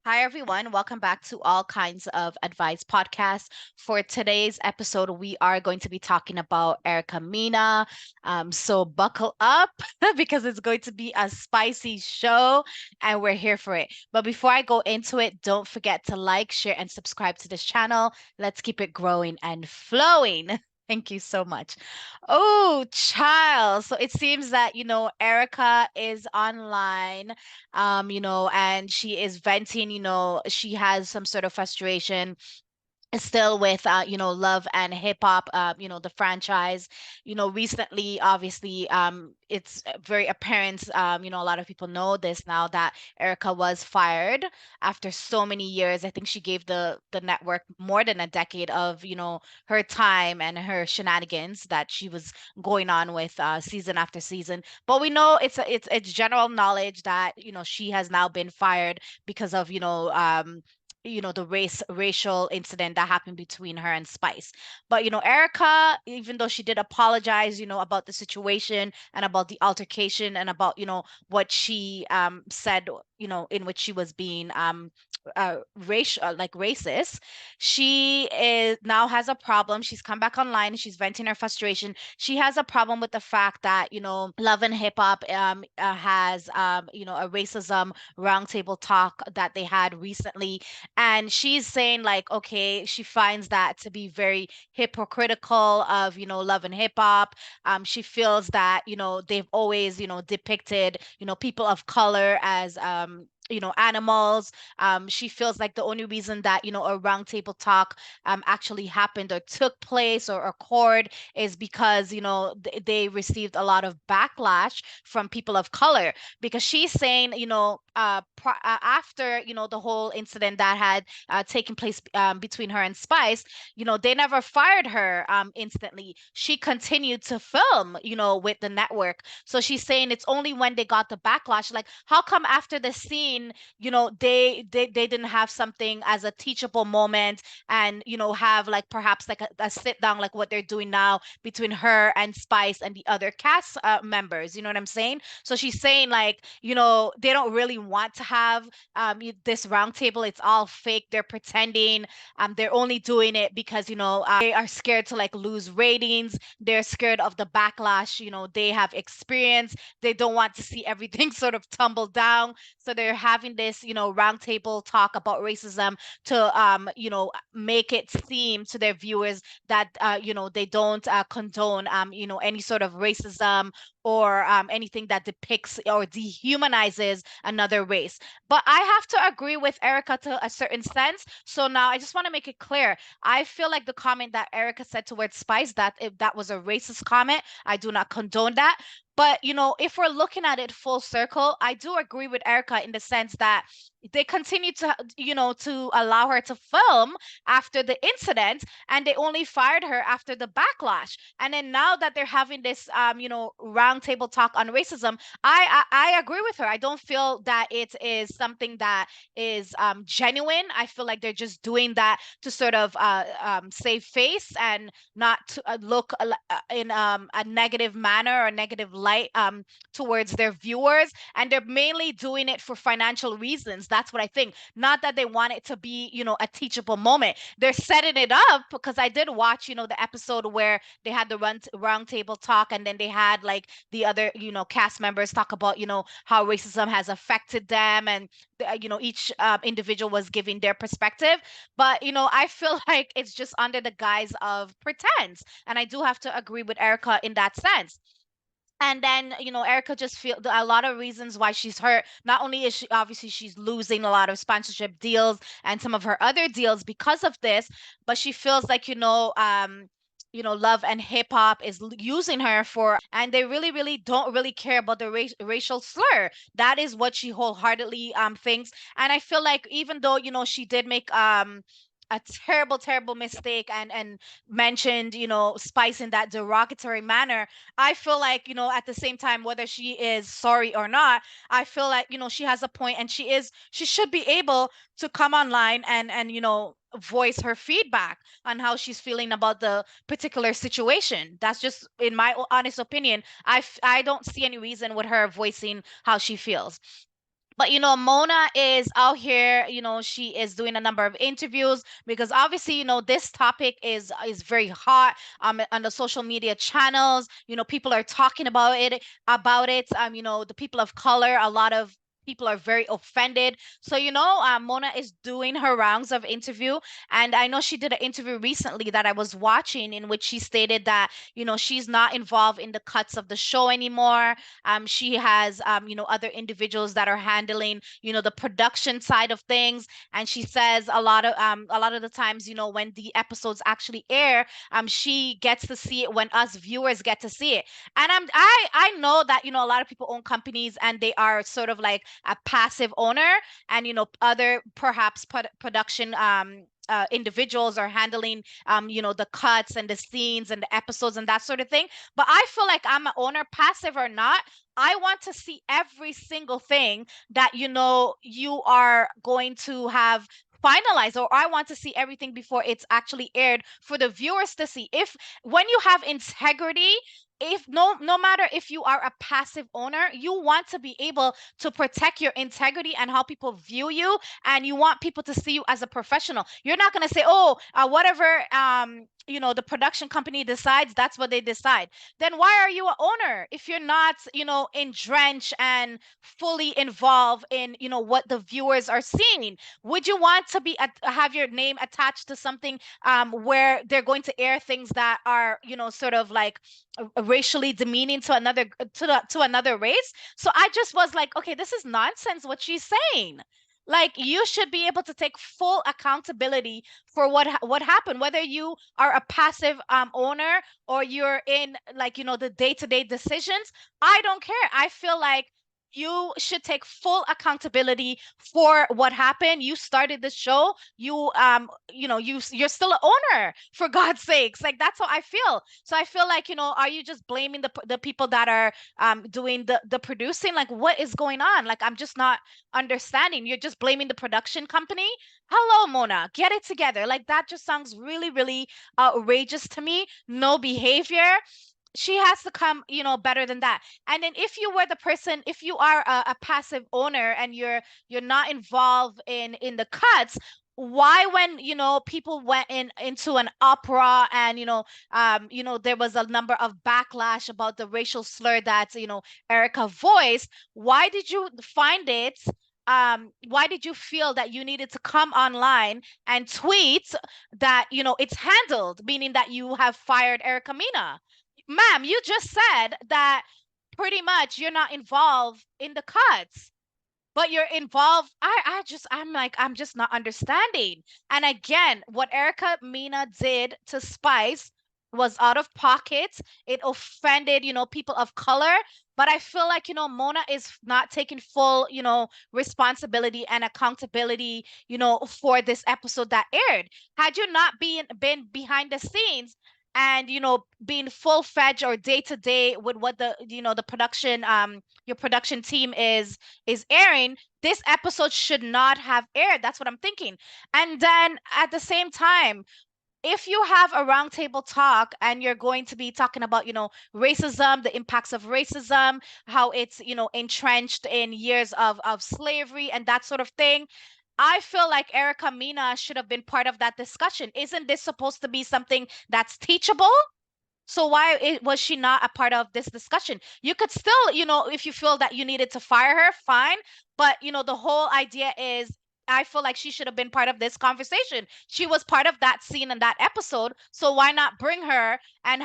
Hi, everyone. Welcome back to All Kinds of Advice podcast. For today's episode, we are going to be talking about Erica Mina. So buckle up because it's going to be a spicy show and we're here for it. But before I go into it, don't forget to like, share, and subscribe to this channel. Let's keep it growing and flowing. Thank you so much. Oh, child. So it seems that, Erica is online and she is venting, she has some sort of frustration still with Love and Hip Hop, the franchise. Recently, obviously, it's very apparent, a lot of people know this now that Erica was fired after so many years. I think she gave the network more than a decade of, her time and her shenanigans that she was going on with season after season. But we know it's general knowledge that, she has now been fired because of, the racial incident that happened between her and Spice. But Erica, even though she did apologize, about the situation and about the altercation and about, what she said, in which she was being racial, like racist, she is now has a problem. She's come back online, she's venting her frustration. She has a problem with the fact that, Love and Hip Hop has a racism roundtable talk that they had recently, and she's saying like, okay, she finds that to be very hypocritical of, Love and Hip Hop. She feels that, they've always, depicted, people of color as animals. She feels like the only reason that, a roundtable talk actually happened or took place or occurred is because, they received a lot of backlash from people of color, because she's saying, after, the whole incident that had taken place between her and Spice, they never fired her instantly. She continued to film, with the network. So she's saying it's only when they got the backlash, like, how come after the scene, they didn't have something as a teachable moment and, have like perhaps like a sit down, like what they're doing now between her and Spice and the other cast members. You know what I'm saying? So she's saying like, they don't really want to have this roundtable. It's all fake. They're pretending. They're only doing it because, they are scared to like lose ratings. They're scared of the backlash, they have experienced. They don't want to see everything sort of tumble down. So they're having this, roundtable talk about racism to, make it seem to their viewers that, they don't condone, any sort of racism or anything that depicts or dehumanizes another race. But I have to agree with Erica to a certain sense. So now I just want to make it clear. I feel like the comment that Erica said towards Spice, that if that was a racist comment, I do not condone that. But, if we're looking at it full circle, I do agree with Erica in the sense that they continue to, to allow her to film after the incident, and they only fired her after the backlash. And then now that they're having this, roundtable talk on racism, I agree with her. I don't feel that it is something that is genuine. I feel like they're just doing that to sort of save face and not to look in a negative manner or negative light towards their viewers. And they're mainly doing it for financial reasons. That's what I think. Not that they want it to be, a teachable moment. They're setting it up because I did watch, the episode where they had the round table talk, and then they had like the other, cast members talk about, how racism has affected them, and each individual was giving their perspective. But I feel like it's just under the guise of pretense, and I do have to agree with Erica in that sense. And then, Erica just feel a lot of reasons why she's hurt. Not only is she obviously she's losing a lot of sponsorship deals and some of her other deals because of this, but she feels like, Love and Hip Hop is using her for, and they really, really don't really care about the racial slur. That is what she wholeheartedly thinks. And I feel like even though, she did make a terrible, terrible mistake and mentioned, Spice in that derogatory manner, I feel like, at the same time, whether she is sorry or not, I feel like, she has a point, and she should be able to come online and voice her feedback on how she's feeling about the particular situation. That's just in my honest opinion. I don't see any reason with her voicing how she feels. But Mona is out here, she is doing a number of interviews because obviously, this topic is very hot on the social media channels. People are talking about it. The people of color, a lot of people are very offended. So, Mona is doing her rounds of interview. And I know she did an interview recently that I was watching in which she stated that, she's not involved in the cuts of the show anymore. She has, other individuals that are handling, the production side of things. And she says a lot of the times, when the episodes actually air, she gets to see it when us viewers get to see it. And I know that, a lot of people own companies and they are sort of like a passive owner, and, other perhaps production individuals are handling the cuts and the scenes and the episodes and that sort of thing. But I feel like I'm an owner, passive or not. I want to see every single thing that you are going to have finalized, or I want to see everything before it's actually aired for the viewers to see. If When you have integrity, if no matter if you are a passive owner, you want to be able to protect your integrity and how people view you, and you want people to see you as a professional. You're not going to say, oh, whatever the production company decides, that's what they decide. Then why are you an owner if you're not entrenched and fully involved in what the viewers are seeing? Would you want to have your name attached to something where they're going to air things that are sort of like racially demeaning to another race? So I just was like, okay, this is nonsense what she's saying. Like, you should be able to take full accountability for what happened, whether you are a passive owner or you're in, like, the day-to-day decisions. I don't care. I feel like you should take full accountability for what happened. You started the show. You're still an owner, for God's sakes. Like, that's how I feel. So I feel like, are you just blaming the people that are doing the producing? Like, what is going on? Like, I'm just not understanding. You're just blaming the production company. Hello, Mona, get it together. Like, that just sounds really, really outrageous to me. No behavior. She has to come better than that. And then if you are a passive owner and you're not involved in the cuts, why, when people went into an opera and there was a number of backlash about the racial slur that Erica voiced, why did you feel that you needed to come online and tweet that it's handled, meaning that you have fired Erica Mina? Ma'am, you just said that pretty much you're not involved in the cuts, but you're involved. I'm just not understanding. And again, what Erica Mina did to Spice was out of pocket. It offended, people of color. But I feel like, Mona is not taking full, responsibility and accountability, for this episode that aired. Had you not been behind the scenes and, being full-fledged or day to day with what the production, your production team is airing, this episode should not have aired. That's what I'm thinking. And then at the same time, if you have a roundtable talk and you're going to be talking about, racism, the impacts of racism, how it's, entrenched in years of slavery and that sort of thing, I feel like Erica Mina should have been part of that discussion. Isn't this supposed to be something that's teachable? So why was she not a part of this discussion? You could still, if you feel that you needed to fire her, fine. But, the whole idea is, I feel like she should have been part of this conversation. She was part of that scene in that episode. So why not bring her and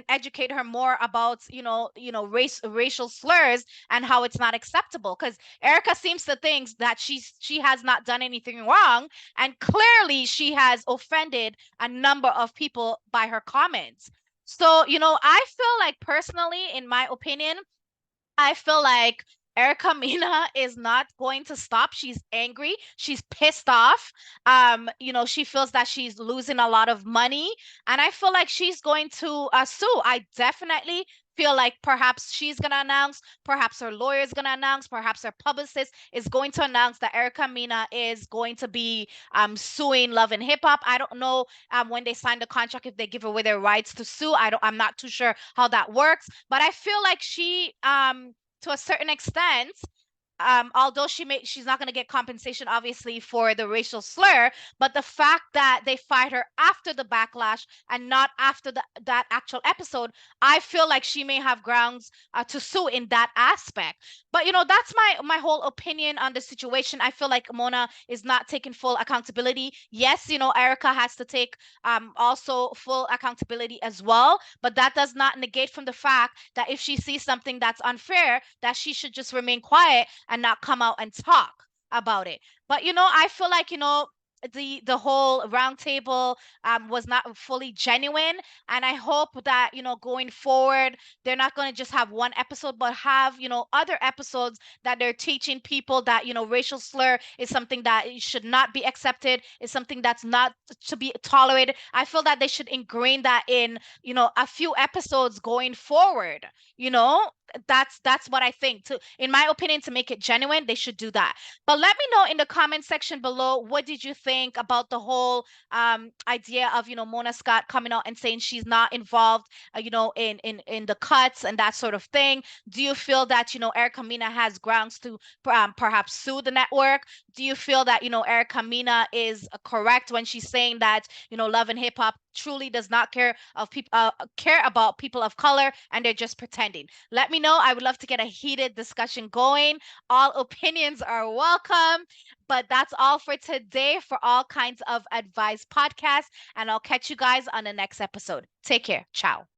educate her more about, racial slurs and how it's not acceptable? Because Erica seems to think that she has not done anything wrong. And clearly she has offended a number of people by her comments. So, I feel like, personally, in my opinion, I feel like Erica Mina is not going to stop. She's angry. She's pissed off. She feels that she's losing a lot of money. And I feel like she's going to sue. I definitely feel like perhaps she's going to announce, perhaps her lawyer is going to announce, perhaps her publicist is going to announce that Erica Mina is going to be suing Love and Hip Hop. I don't know when they sign the contract if they give away their rights to sue. I'm not too sure how that works, but I feel like she to a certain extent, although she's not going to get compensation obviously for the racial slur, but the fact that they fired her after the backlash and not after that actual episode, I feel like she may have grounds to sue in that aspect. But that's my whole opinion on the situation. I feel like Mona is not taking full accountability. Yes, Erica has to take also full accountability as well, but that does not negate from the fact that if she sees something that's unfair, that she should just remain quiet and not come out and talk about it. But I feel like the whole roundtable was not fully genuine, and I hope that going forward they're not going to just have one episode, but have other episodes that they're teaching people that racial slur is something that should not be accepted, is something that's not to be tolerated. I feel that they should ingrain that in a few episodes going forward. you know that's what I think. In my opinion, to make it genuine, they should do that. But let me know in the comment section below, what did you think about the whole idea of Mona Scott coming out and saying she's not involved in the cuts and that sort of thing. Do you feel that Erica Mena has grounds to perhaps sue the network? Do you feel that Erica Mena is correct when she's saying that Love and Hip Hop truly does not care about people of color, and they're just pretending? Let me know. I would love to get a heated discussion going. All opinions are welcome. But that's all for today for All Kinds of Advice podcast, and I'll catch you guys on the next episode. Take care. Ciao.